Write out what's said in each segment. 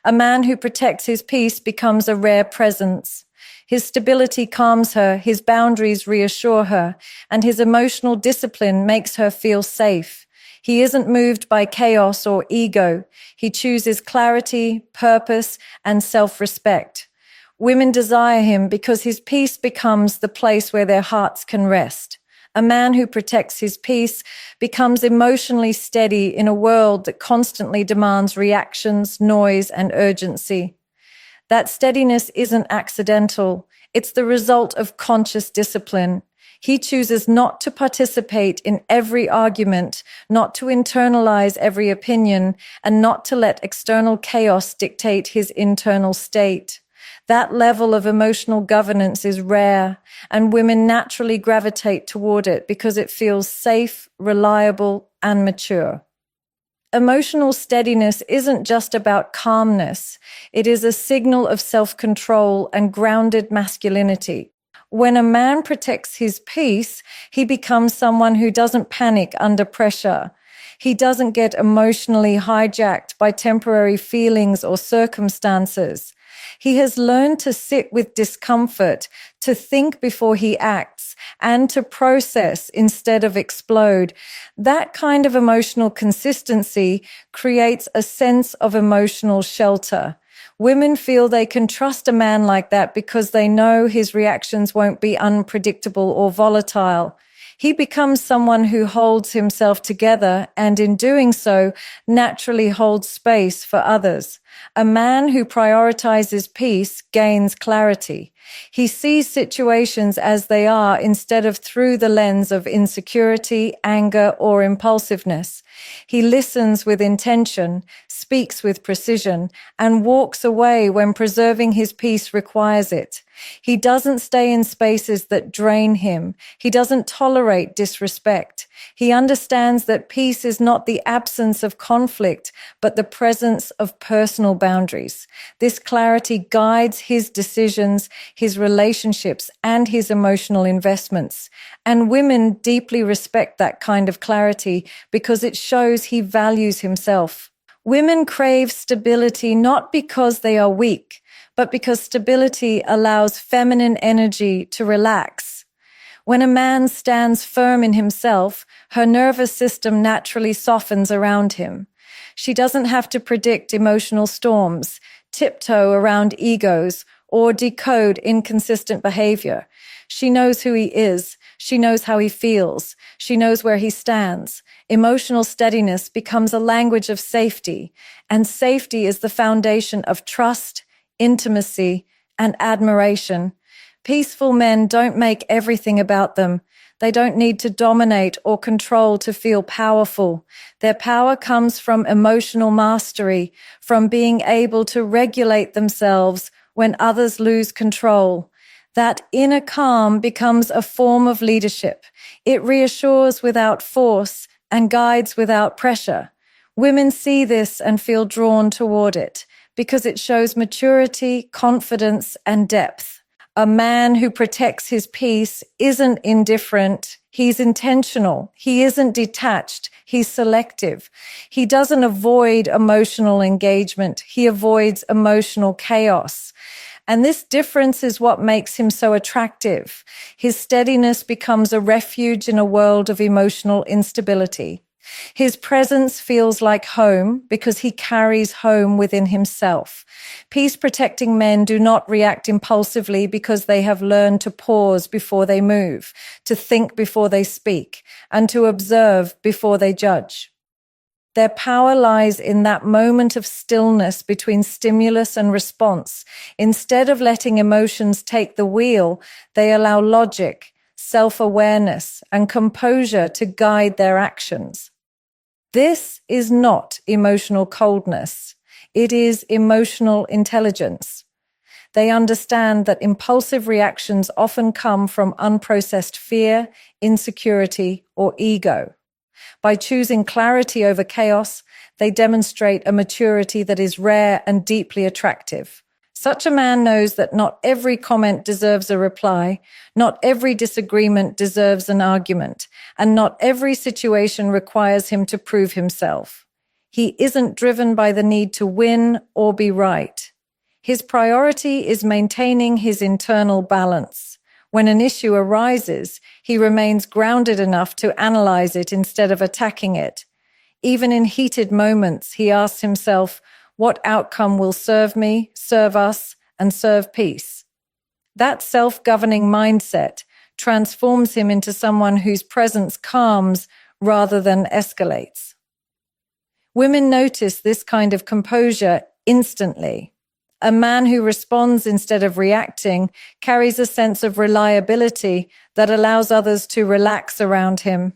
A man who protects his peace becomes a rare presence. His stability calms her, his boundaries reassure her, and his emotional discipline makes her feel safe. He isn't moved by chaos or ego. He chooses clarity, purpose, and self-respect. Women desire him because his peace becomes the place where their hearts can rest. A man who protects his peace becomes emotionally steady in a world that constantly demands reactions, noise, and urgency. That steadiness isn't accidental. It's the result of conscious discipline. He chooses not to participate in every argument, not to internalize every opinion, and not to let external chaos dictate his internal state. That level of emotional governance is rare, and women naturally gravitate toward it because it feels safe, reliable, and mature. Emotional steadiness isn't just about calmness. It is a signal of self-control and grounded masculinity. When a man protects his peace, he becomes someone who doesn't panic under pressure. He doesn't get emotionally hijacked by temporary feelings or circumstances. He has learned to sit with discomfort, to think before he acts, and to process instead of explode. That kind of emotional consistency creates a sense of emotional shelter. Women feel they can trust a man like that because they know his reactions won't be unpredictable or volatile. He becomes someone who holds himself together and in doing so naturally holds space for others. A man who prioritizes peace gains clarity. He sees situations as they are instead of through the lens of insecurity, anger, or impulsiveness. He listens with intention, speaks with precision, and walks away when preserving his peace requires it. He doesn't stay in spaces that drain him. He doesn't tolerate disrespect. He understands that peace is not the absence of conflict, but the presence of personal boundaries. This clarity guides his decisions, his relationships, and his emotional investments. And women deeply respect that kind of clarity because it shows he values himself. Women crave stability not because they are weak, but because stability allows feminine energy to relax. When a man stands firm in himself, her nervous system naturally softens around him. She doesn't have to predict emotional storms, tiptoe around egos, or decode inconsistent behavior. She knows who he is. She knows how he feels. She knows where he stands. Emotional steadiness becomes a language of safety, and safety is the foundation of trust, intimacy, and admiration. Peaceful men don't make everything about them. They don't need to dominate or control to feel powerful. Their power comes from emotional mastery, from being able to regulate themselves when others lose control. That inner calm becomes a form of leadership. It reassures without force and guides without pressure. Women see this and feel drawn toward it because it shows maturity, confidence, and depth. A man who protects his peace isn't indifferent. He's intentional. He isn't detached. He's selective. He doesn't avoid emotional engagement. He avoids emotional chaos. And this difference is what makes him so attractive. His steadiness becomes a refuge in a world of emotional instability. His presence feels like home because he carries home within himself. Peace-protecting men do not react impulsively because they have learned to pause before they move, to think before they speak, and to observe before they judge. Their power lies in that moment of stillness between stimulus and response. Instead of letting emotions take the wheel, they allow logic, self-awareness, and composure to guide their actions. This is not emotional coldness. It is emotional intelligence. They understand that impulsive reactions often come from unprocessed fear, insecurity, or ego. By choosing clarity over chaos, they demonstrate a maturity that is rare and deeply attractive. Such a man knows that not every comment deserves a reply, not every disagreement deserves an argument, and not every situation requires him to prove himself. He isn't driven by the need to win or be right. His priority is maintaining his internal balance. When an issue arises, he remains grounded enough to analyze it instead of attacking it. Even in heated moments, he asks himself, what outcome will serve me, serve us, and serve peace? That self-governing mindset transforms him into someone whose presence calms rather than escalates. Women notice this kind of composure instantly. A man who responds instead of reacting carries a sense of reliability that allows others to relax around him.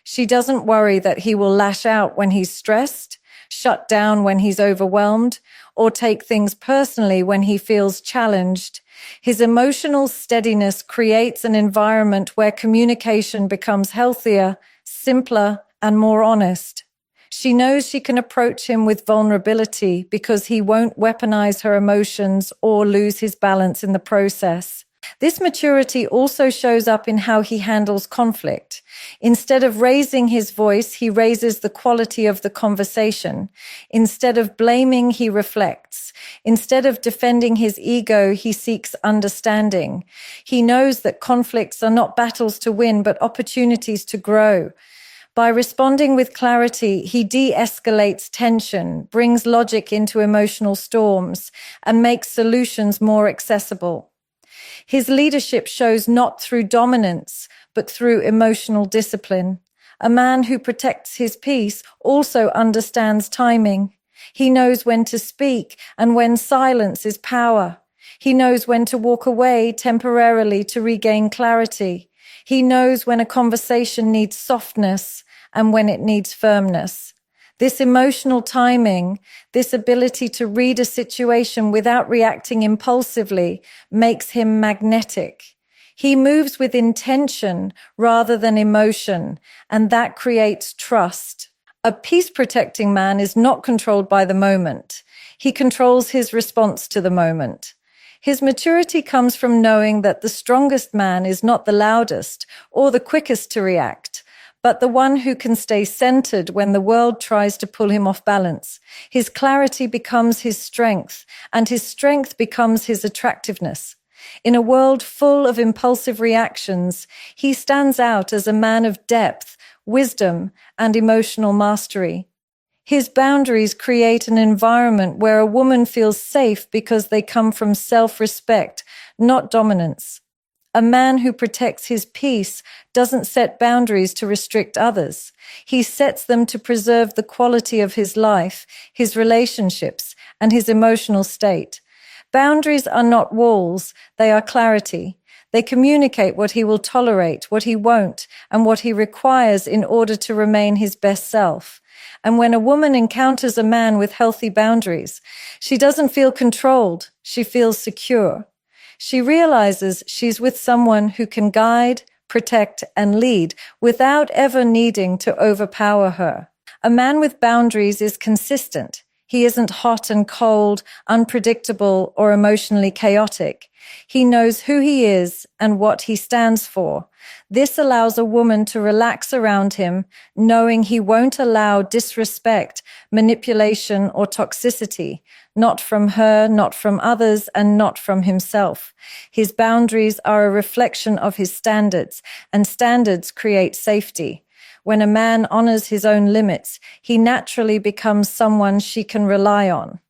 She doesn't worry that he will lash out when he's stressed, shut down when he's overwhelmed, or take things personally when he feels challenged. His emotional steadiness creates an environment where communication becomes healthier, simpler, and more honest. She knows she can approach him with vulnerability because he won't weaponize her emotions or lose his balance in the process. This maturity also shows up in how he handles conflict. Instead of raising his voice, he raises the quality of the conversation. Instead of blaming, he reflects. Instead of defending his ego, he seeks understanding. He knows that conflicts are not battles to win, but opportunities to grow. By responding with clarity, he de-escalates tension, brings logic into emotional storms, and makes solutions more accessible. His leadership shows not through dominance, but through emotional discipline. A man who protects his peace also understands timing. He knows when to speak and when silence is power. He knows when to walk away temporarily to regain clarity. He knows when a conversation needs softness and when it needs firmness. This emotional timing, this ability to read a situation without reacting impulsively, makes him magnetic. He moves with intention rather than emotion, and that creates trust. A peace-protecting man is not controlled by the moment. He controls his response to the moment. His maturity comes from knowing that the strongest man is not the loudest or the quickest to react, but the one who can stay centered when the world tries to pull him off balance. His clarity becomes his strength, and his strength becomes his attractiveness. In a world full of impulsive reactions, he stands out as a man of depth, wisdom, and emotional mastery. His boundaries create an environment where a woman feels safe because they come from self-respect, not dominance. A man who protects his peace doesn't set boundaries to restrict others. He sets them to preserve the quality of his life, his relationships, and his emotional state. Boundaries are not walls, they are clarity. They communicate what he will tolerate, what he won't, and what he requires in order to remain his best self. And when a woman encounters a man with healthy boundaries, she doesn't feel controlled, she feels secure. She realizes she's with someone who can guide, protect, and lead without ever needing to overpower her. A man with boundaries is consistent. He isn't hot and cold, unpredictable, or emotionally chaotic. He knows who he is and what he stands for. This allows a woman to relax around him, knowing he won't allow disrespect, manipulation, or toxicity, not from her, not from others, and not from himself. His boundaries are a reflection of his standards, and standards create safety. When a man honors his own limits, he naturally becomes someone she can rely on.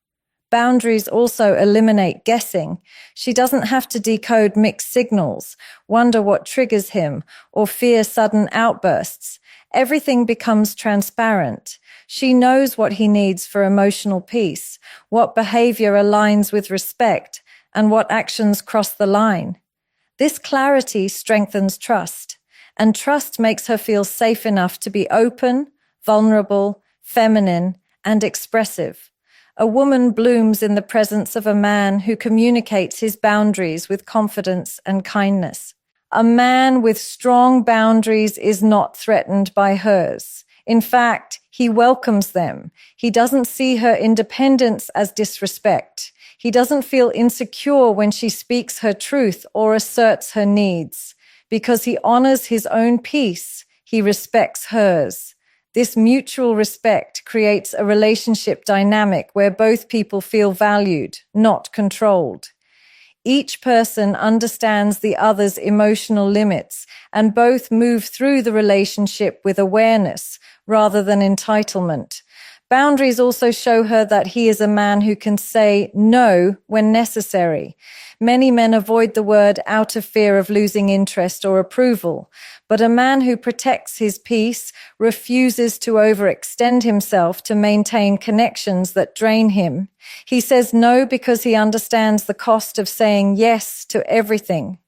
Boundaries also eliminate guessing. She doesn't have to decode mixed signals, wonder what triggers him, or fear sudden outbursts. Everything becomes transparent. She knows what he needs for emotional peace, what behavior aligns with respect, and what actions cross the line. This clarity strengthens trust, and trust makes her feel safe enough to be open, vulnerable, feminine, and expressive. A woman blooms in the presence of a man who communicates his boundaries with confidence and kindness. A man with strong boundaries is not threatened by hers. In fact, he welcomes them. He doesn't see her independence as disrespect. He doesn't feel insecure when she speaks her truth or asserts her needs. Because he honors his own peace, he respects hers. This mutual respect creates a relationship dynamic where both people feel valued, not controlled. Each person understands the other's emotional limits, and both move through the relationship with awareness rather than entitlement. Boundaries also show her that he is a man who can say no when necessary. Many men avoid the word out of fear of losing interest or approval, but a man who protects his peace refuses to overextend himself to maintain connections that drain him. He says no because he understands the cost of saying yes to everything.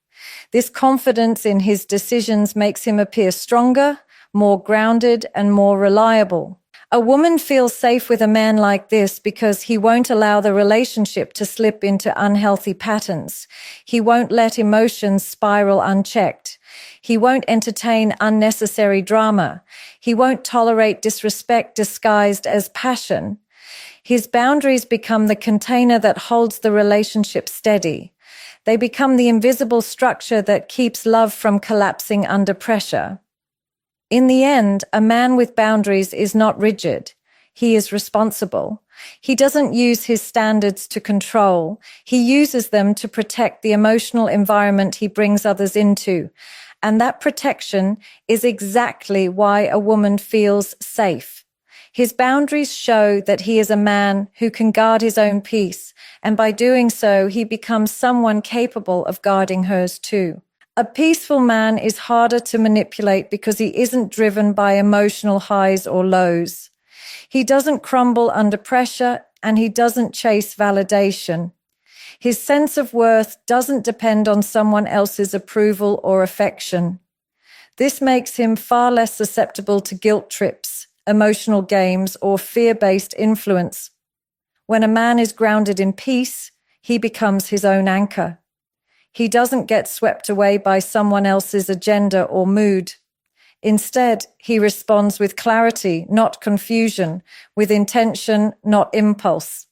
This confidence in his decisions makes him appear stronger, more grounded, and more reliable. A woman feels safe with a man like this because he won't allow the relationship to slip into unhealthy patterns. He won't let emotions spiral unchecked. He won't entertain unnecessary drama. He won't tolerate disrespect disguised as passion. His boundaries become the container that holds the relationship steady. They become the invisible structure that keeps love from collapsing under pressure. In the end, a man with boundaries is not rigid. He is responsible. He doesn't use his standards to control. He uses them to protect the emotional environment he brings others into. And that protection is exactly why a woman feels safe. His boundaries show that he is a man who can guard his own peace, and by doing so, he becomes someone capable of guarding hers too. A peaceful man is harder to manipulate because he isn't driven by emotional highs or lows. He doesn't crumble under pressure, and he doesn't chase validation. His sense of worth doesn't depend on someone else's approval or affection. This makes him far less susceptible to guilt trips, emotional games, or fear-based influence. When a man is grounded in peace, he becomes his own anchor. He doesn't get swept away by someone else's agenda or mood. Instead, he responds with clarity, not confusion, with intention, not impulse.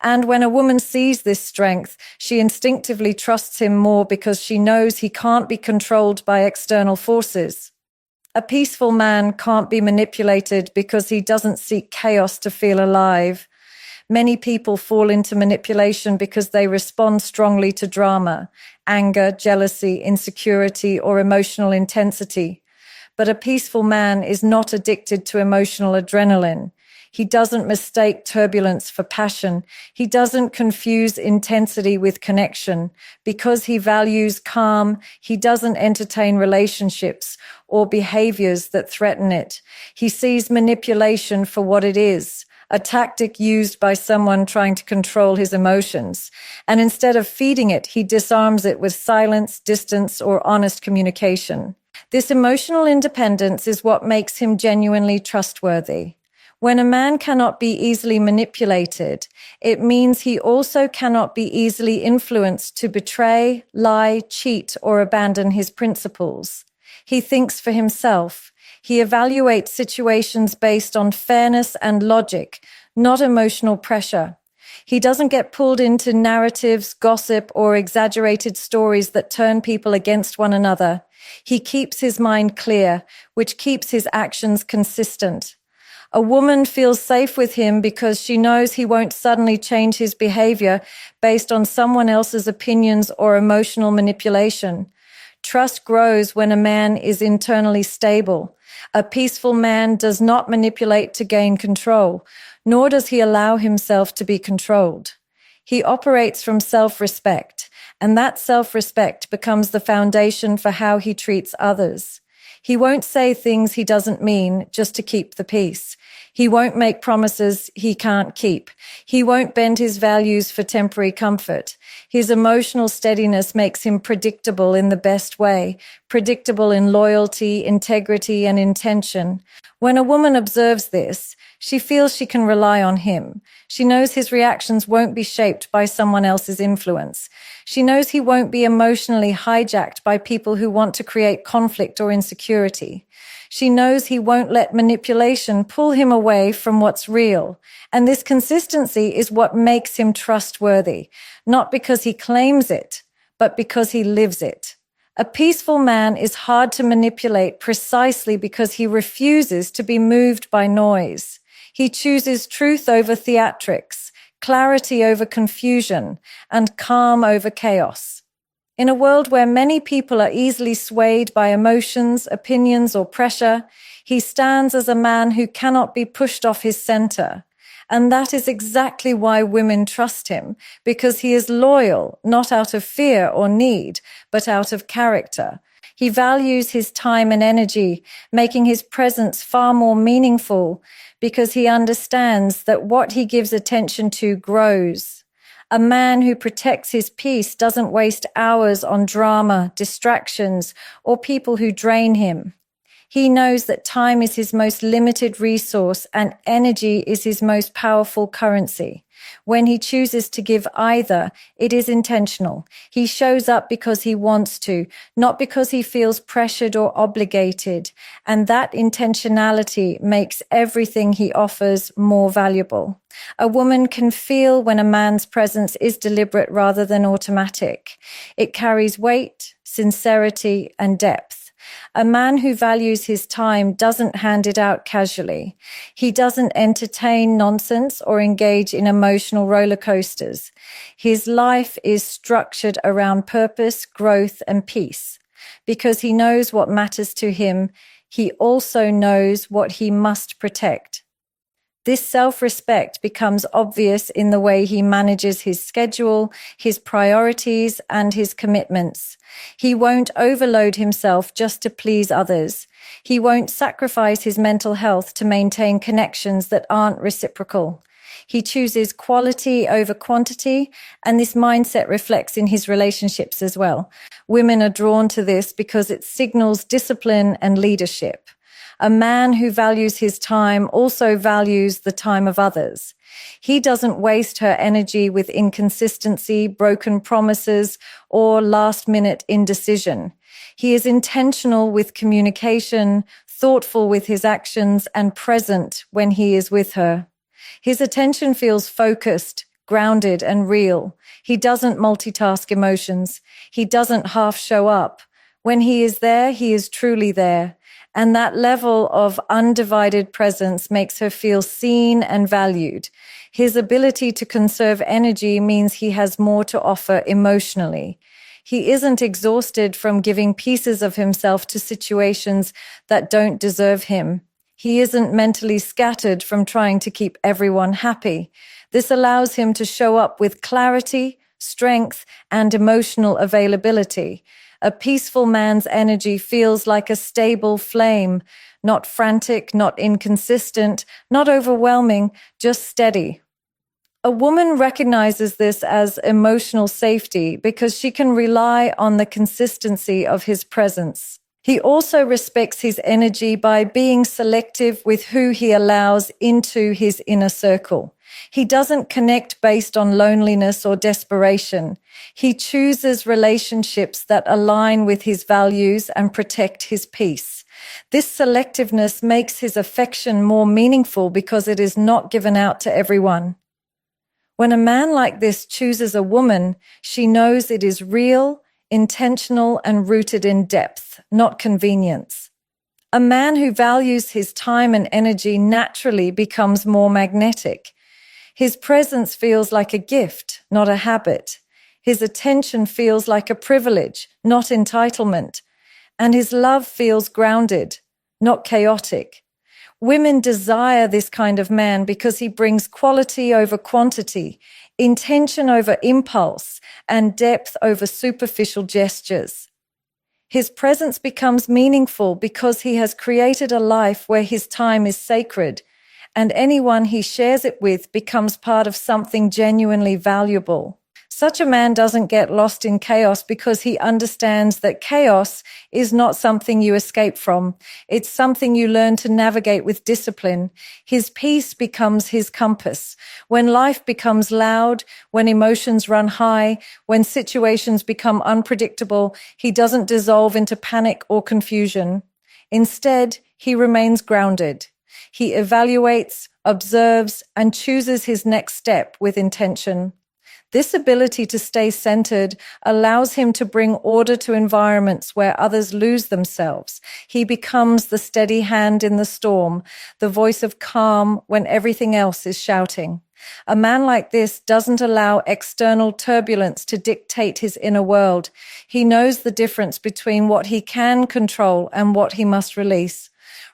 And when a woman sees this strength, she instinctively trusts him more because she knows he can't be controlled by external forces. A peaceful man can't be manipulated because he doesn't seek chaos to feel alive. Many people fall into manipulation because they respond strongly to drama, anger, jealousy, insecurity, or emotional intensity. But a peaceful man is not addicted to emotional adrenaline. He doesn't mistake turbulence for passion. He doesn't confuse intensity with connection. Because he values calm, he doesn't entertain relationships or behaviors that threaten it. He sees manipulation for what it is, a tactic used by someone trying to control his emotions. And instead of feeding it, he disarms it with silence, distance, or honest communication. This emotional independence is what makes him genuinely trustworthy. When a man cannot be easily manipulated, it means he also cannot be easily influenced to betray, lie, cheat, or abandon his principles. He thinks for himself. He evaluates situations based on fairness and logic, not emotional pressure. He doesn't get pulled into narratives, gossip, or exaggerated stories that turn people against one another. He keeps his mind clear, which keeps his actions consistent. A woman feels safe with him because she knows he won't suddenly change his behavior based on someone else's opinions or emotional manipulation. Trust grows when a man is internally stable. A peaceful man does not manipulate to gain control, nor does he allow himself to be controlled. He operates from self-respect, and that self-respect becomes the foundation for how he treats others. He won't say things he doesn't mean just to keep the peace. He won't make promises he can't keep. He won't bend his values for temporary comfort. His emotional steadiness makes him predictable in the best way, predictable in loyalty, integrity, and intention. When a woman observes this, she feels she can rely on him. She knows his reactions won't be shaped by someone else's influence. She knows he won't be emotionally hijacked by people who want to create conflict or insecurity. She knows he won't let manipulation pull him away from what's real. And this consistency is what makes him trustworthy, not because he claims it, but because he lives it. A peaceful man is hard to manipulate precisely because he refuses to be moved by noise. He chooses truth over theatrics, clarity over confusion, and calm over chaos. In a world where many people are easily swayed by emotions, opinions, or pressure, he stands as a man who cannot be pushed off his center. And that is exactly why women trust him, because he is loyal, not out of fear or need, but out of character. He values his time and energy, making his presence far more meaningful, because he understands that what he gives attention to grows. A man who protects his peace doesn't waste hours on drama, distractions, or people who drain him. He knows that time is his most limited resource and energy is his most powerful currency. When he chooses to give either, it is intentional. He shows up because he wants to, not because he feels pressured or obligated. And that intentionality makes everything he offers more valuable. A woman can feel when a man's presence is deliberate rather than automatic. It carries weight, sincerity, and depth. A man who values his time doesn't hand it out casually. He doesn't entertain nonsense or engage in emotional roller coasters. His life is structured around purpose, growth, and peace. Because he knows what matters to him, he also knows what he must protect. This self-respect becomes obvious in the way he manages his schedule, his priorities, and his commitments. He won't overload himself just to please others. He won't sacrifice his mental health to maintain connections that aren't reciprocal. He chooses quality over quantity, and this mindset reflects in his relationships as well. Women are drawn to this because it signals discipline and leadership. A man who values his time also values the time of others. He doesn't waste her energy with inconsistency, broken promises, or last-minute indecision. He is intentional with communication, thoughtful with his actions, and present when he is with her. His attention feels focused, grounded, and real. He doesn't multitask emotions. He doesn't half show up. When he is there, he is truly there. And that level of undivided presence makes her feel seen and valued. His ability to conserve energy means he has more to offer emotionally. He isn't exhausted from giving pieces of himself to situations that don't deserve him. He isn't mentally scattered from trying to keep everyone happy. This allows him to show up with clarity, strength, and emotional availability. A peaceful man's energy feels like a stable flame, not frantic, not inconsistent, not overwhelming, just steady. A woman recognizes this as emotional safety because she can rely on the consistency of his presence. He also respects his energy by being selective with who he allows into his inner circle. He doesn't connect based on loneliness or desperation. He chooses relationships that align with his values and protect his peace. This selectiveness makes his affection more meaningful because it is not given out to everyone. When a man like this chooses a woman, she knows it is real, intentional, and rooted in depth, not convenience. A man who values his time and energy naturally becomes more magnetic. His presence feels like a gift, not a habit. His attention feels like a privilege, not entitlement. And his love feels grounded, not chaotic. Women desire this kind of man because he brings quality over quantity, intention over impulse, and depth over superficial gestures. His presence becomes meaningful because he has created a life where his time is sacred, and anyone he shares it with becomes part of something genuinely valuable. Such a man doesn't get lost in chaos because he understands that chaos is not something you escape from. It's something you learn to navigate with discipline. His peace becomes his compass. When life becomes loud, when emotions run high, when situations become unpredictable, he doesn't dissolve into panic or confusion. Instead, he remains grounded. He evaluates, observes, and chooses his next step with intention. This ability to stay centered allows him to bring order to environments where others lose themselves. He becomes the steady hand in the storm, the voice of calm when everything else is shouting. A man like this doesn't allow external turbulence to dictate his inner world. He knows the difference between what he can control and what he must release.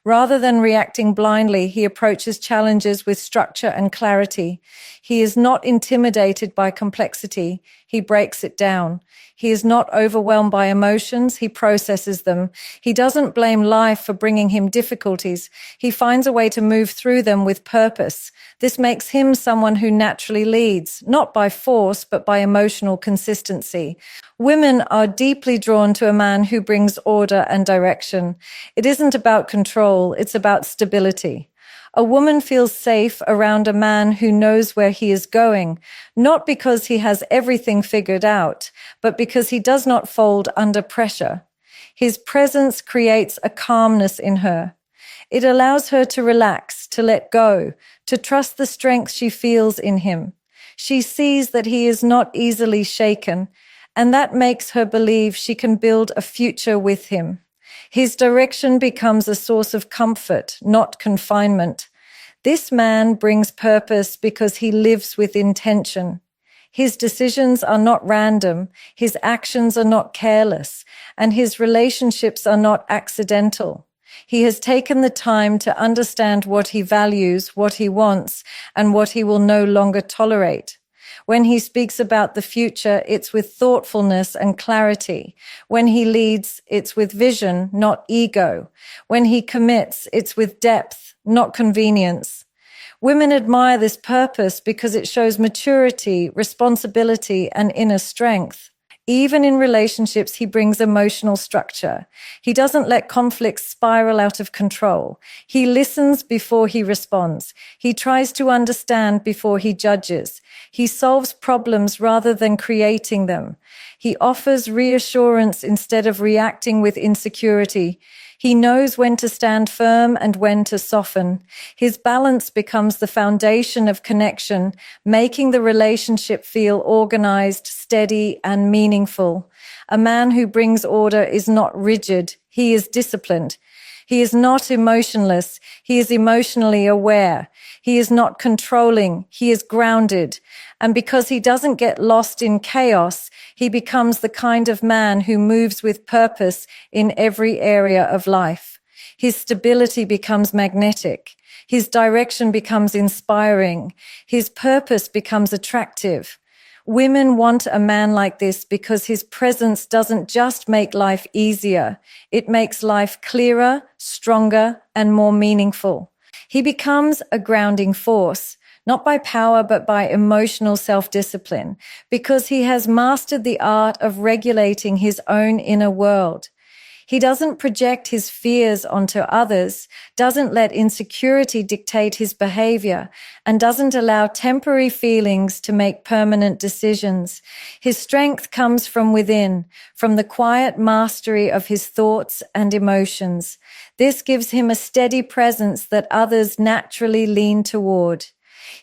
Rather than reacting blindly, he approaches challenges with structure and clarity. He is not intimidated by complexity. He breaks it down. He is not overwhelmed by emotions. He processes them. He doesn't blame life for bringing him difficulties. He finds a way to move through them with purpose. This makes him someone who naturally leads, not by force, but by emotional consistency. Women are deeply drawn to a man who brings order and direction. It isn't about control, it's about stability. A woman feels safe around a man who knows where he is going, not because he has everything figured out, but because he does not fold under pressure. His presence creates a calmness in her. It allows her to relax, to let go, to trust the strength she feels in him. She sees that he is not easily shaken, and that makes her believe she can build a future with him. His direction becomes a source of comfort, not confinement. This man brings purpose because he lives with intention. His decisions are not random, his actions are not careless, and his relationships are not accidental. He has taken the time to understand what he values, what he wants, and what he will no longer tolerate. When he speaks about the future, it's with thoughtfulness and clarity. When he leads, it's with vision, not ego. When he commits, it's with depth, not convenience. Women admire this purpose because it shows maturity, responsibility, and inner strength. Even in relationships, he brings emotional structure. He doesn't let conflicts spiral out of control. He listens before he responds. He tries to understand before he judges. He solves problems rather than creating them. He offers reassurance instead of reacting with insecurity. He knows when to stand firm and when to soften. His balance becomes the foundation of connection, making the relationship feel organized, steady, and meaningful. A man who brings order is not rigid. He is disciplined. He is not emotionless. He is emotionally aware. He is not controlling. He is grounded. And because he doesn't get lost in chaos, he becomes the kind of man who moves with purpose in every area of life. His stability becomes magnetic. His direction becomes inspiring. His purpose becomes attractive. Women want a man like this because his presence doesn't just make life easier. It makes life clearer, stronger, and more meaningful. He becomes a grounding force, not by power, but by emotional self-discipline, because he has mastered the art of regulating his own inner world. He doesn't project his fears onto others, doesn't let insecurity dictate his behavior, and doesn't allow temporary feelings to make permanent decisions. His strength comes from within, from the quiet mastery of his thoughts and emotions. This gives him a steady presence that others naturally lean toward.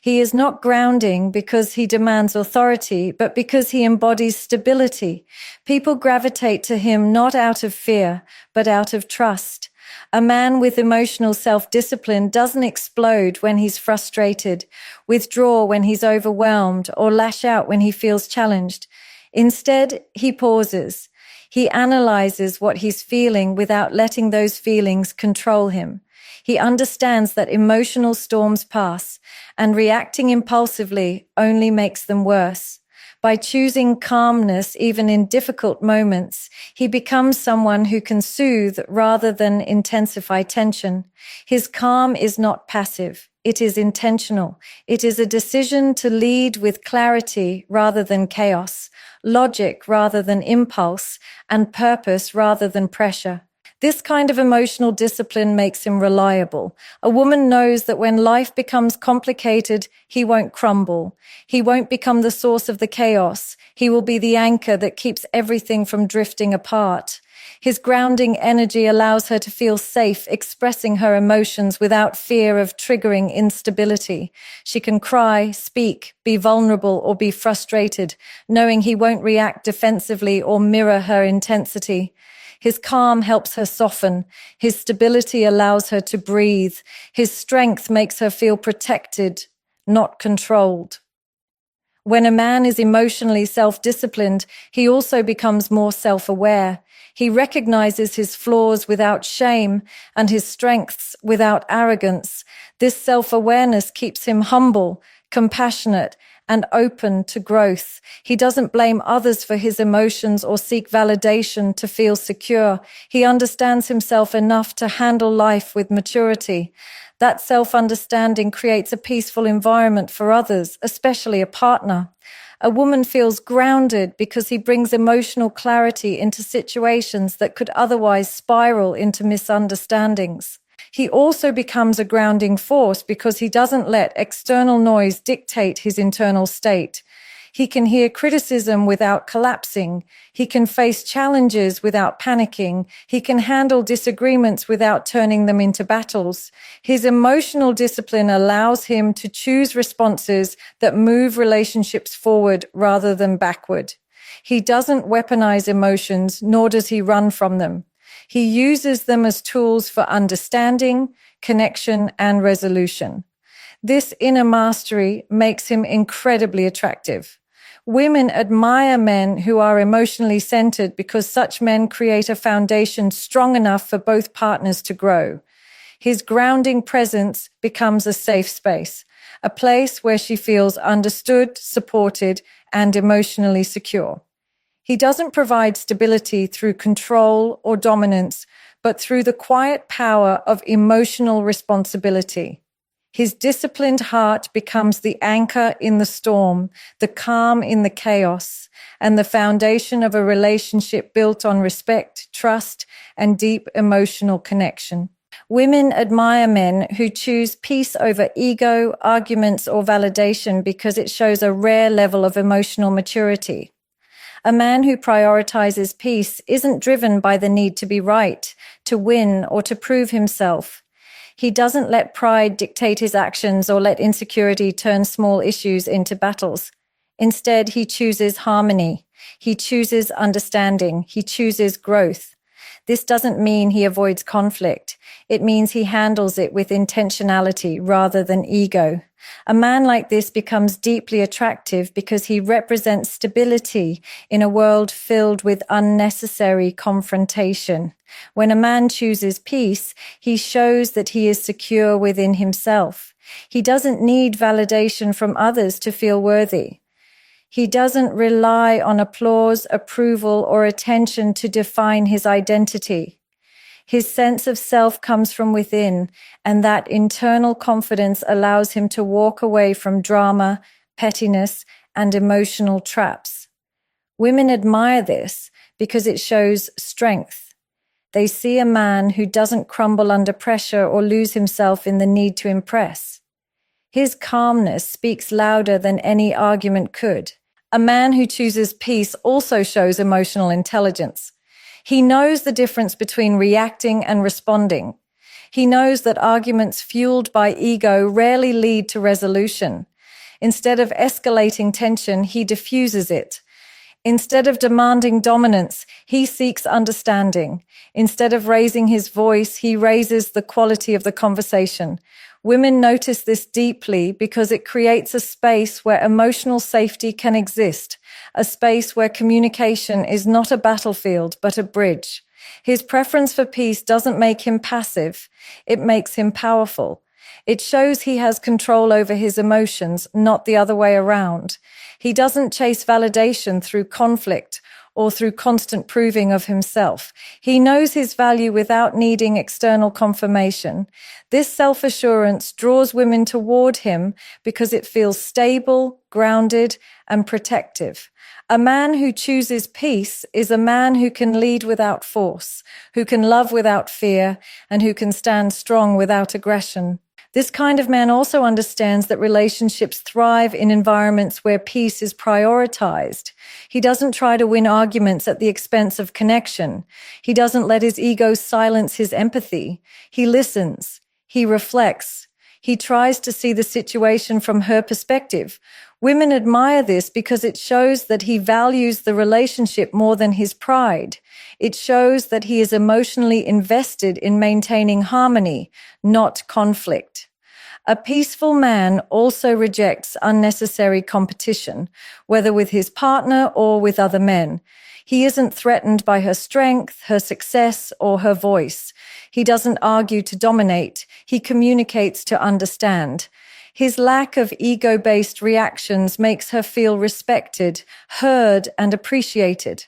He is not grounding because he demands authority, but because he embodies stability. People gravitate to him not out of fear, but out of trust. A man with emotional self-discipline doesn't explode when he's frustrated, withdraw when he's overwhelmed, or lash out when he feels challenged. Instead, he pauses. He analyzes what he's feeling without letting those feelings control him. He understands that emotional storms pass, and reacting impulsively only makes them worse. By choosing calmness even in difficult moments, he becomes someone who can soothe rather than intensify tension. His calm is not passive. It is intentional. It is a decision to lead with clarity rather than chaos, logic rather than impulse, and purpose rather than pressure. This kind of emotional discipline makes him reliable. A woman knows that when life becomes complicated, he won't crumble. He won't become the source of the chaos. He will be the anchor that keeps everything from drifting apart. His grounding energy allows her to feel safe expressing her emotions without fear of triggering instability. She can cry, speak, be vulnerable, or be frustrated, knowing he won't react defensively or mirror her intensity. His calm helps her soften. His stability allows her to breathe. His strength makes her feel protected, not controlled. When a man is emotionally self-disciplined, he also becomes more self-aware. He recognizes his flaws without shame and his strengths without arrogance. This self-awareness keeps him humble, compassionate, and open to growth. He doesn't blame others for his emotions or seek validation to feel secure. He understands himself enough to handle life with maturity. That self-understanding creates a peaceful environment for others, especially a partner. A woman feels grounded because he brings emotional clarity into situations that could otherwise spiral into misunderstandings. He also becomes a grounding force because he doesn't let external noise dictate his internal state. He can hear criticism without collapsing. He can face challenges without panicking. He can handle disagreements without turning them into battles. His emotional discipline allows him to choose responses that move relationships forward rather than backward. He doesn't weaponize emotions, nor does he run from them. He uses them as tools for understanding, connection, and resolution. This inner mastery makes him incredibly attractive. Women admire men who are emotionally centered because such men create a foundation strong enough for both partners to grow. His grounding presence becomes a safe space, a place where she feels understood, supported, and emotionally secure. He doesn't provide stability through control or dominance, but through the quiet power of emotional responsibility. His disciplined heart becomes the anchor in the storm, the calm in the chaos, and the foundation of a relationship built on respect, trust, and deep emotional connection. Women admire men who choose peace over ego, arguments, or validation because it shows a rare level of emotional maturity. A man who prioritizes peace isn't driven by the need to be right, to win, or to prove himself. He doesn't let pride dictate his actions or let insecurity turn small issues into battles. Instead, he chooses harmony. He chooses understanding. He chooses growth. This doesn't mean he avoids conflict. It means he handles it with intentionality rather than ego. A man like this becomes deeply attractive because he represents stability in a world filled with unnecessary confrontation. When a man chooses peace, he shows that he is secure within himself. He doesn't need validation from others to feel worthy. He doesn't rely on applause, approval, or attention to define his identity. His sense of self comes from within, and that internal confidence allows him to walk away from drama, pettiness, and emotional traps. Women admire this because it shows strength. They see a man who doesn't crumble under pressure or lose himself in the need to impress. His calmness speaks louder than any argument could. A man who chooses peace also shows emotional intelligence. He knows the difference between reacting and responding. He knows that arguments fueled by ego rarely lead to resolution. Instead of escalating tension, he diffuses it. Instead of demanding dominance, he seeks understanding. Instead of raising his voice, he raises the quality of the conversation. Women notice this deeply because it creates a space where emotional safety can exist, a space where communication is not a battlefield but a bridge. His preference for peace doesn't make him passive, it makes him powerful. It shows he has control over his emotions, not the other way around. He doesn't chase validation through conflict or through constant proving of himself. He knows his value without needing external confirmation. This self-assurance draws women toward him because it feels stable, grounded, and protective. A man who chooses peace is a man who can lead without force, who can love without fear, and who can stand strong without aggression. This kind of man also understands that relationships thrive in environments where peace is prioritized. He doesn't try to win arguments at the expense of connection. He doesn't let his ego silence his empathy. He listens. He reflects. He tries to see the situation from her perspective. Women admire this because it shows that he values the relationship more than his pride. It shows that he is emotionally invested in maintaining harmony, not conflict. A peaceful man also rejects unnecessary competition, whether with his partner or with other men. He isn't threatened by her strength, her success, or her voice. He doesn't argue to dominate. He communicates to understand. His lack of ego-based reactions makes her feel respected, heard, and appreciated.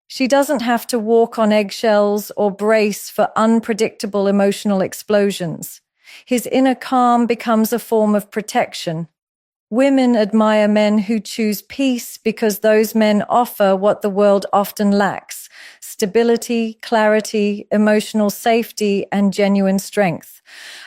She doesn't have to walk on eggshells or brace for unpredictable emotional explosions. His inner calm becomes a form of protection. Women admire men who choose peace because those men offer what the world often lacks: stability, clarity, emotional safety, and genuine strength.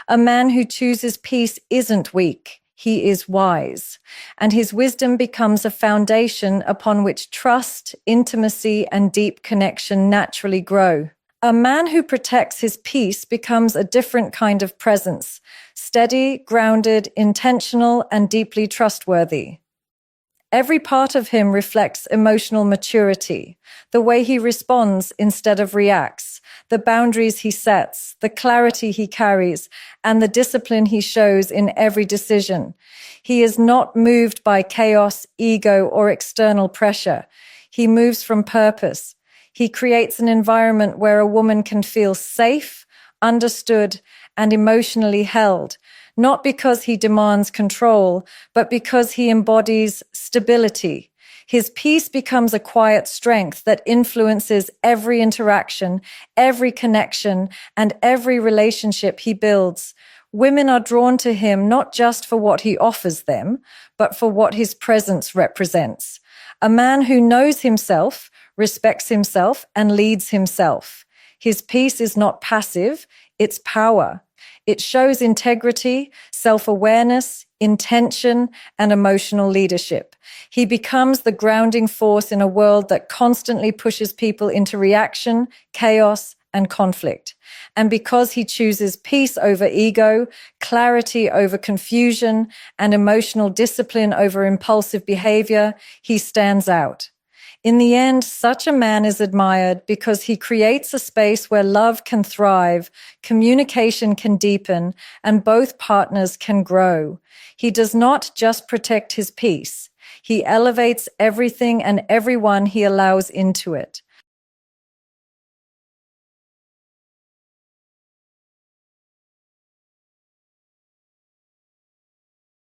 A man who chooses peace isn't weak. He is wise, and his wisdom becomes a foundation upon which trust, intimacy, and deep connection naturally grow. A man who protects his peace becomes a different kind of presence: steady, grounded, intentional, and deeply trustworthy. Every part of him reflects emotional maturity, the way he responds instead of reacts, the boundaries he sets, the clarity he carries, and the discipline he shows in every decision. He is not moved by chaos, ego, or external pressure. He moves from purpose. He creates an environment where a woman can feel safe, understood, and emotionally held, not because he demands control, but because he embodies stability. His peace becomes a quiet strength that influences every interaction, every connection, and every relationship he builds. Women are drawn to him not just for what he offers them, but for what his presence represents. A man who knows himself, respects himself, and leads himself. His peace is not passive, it's power. It shows integrity, self-awareness, intention, and emotional leadership. He becomes the grounding force in a world that constantly pushes people into reaction, chaos, and conflict. And because he chooses peace over ego, clarity over confusion, and emotional discipline over impulsive behavior, he stands out. In the end, such a man is admired because he creates a space where love can thrive, communication can deepen, and both partners can grow. He does not just protect his peace. He elevates everything and everyone he allows into it.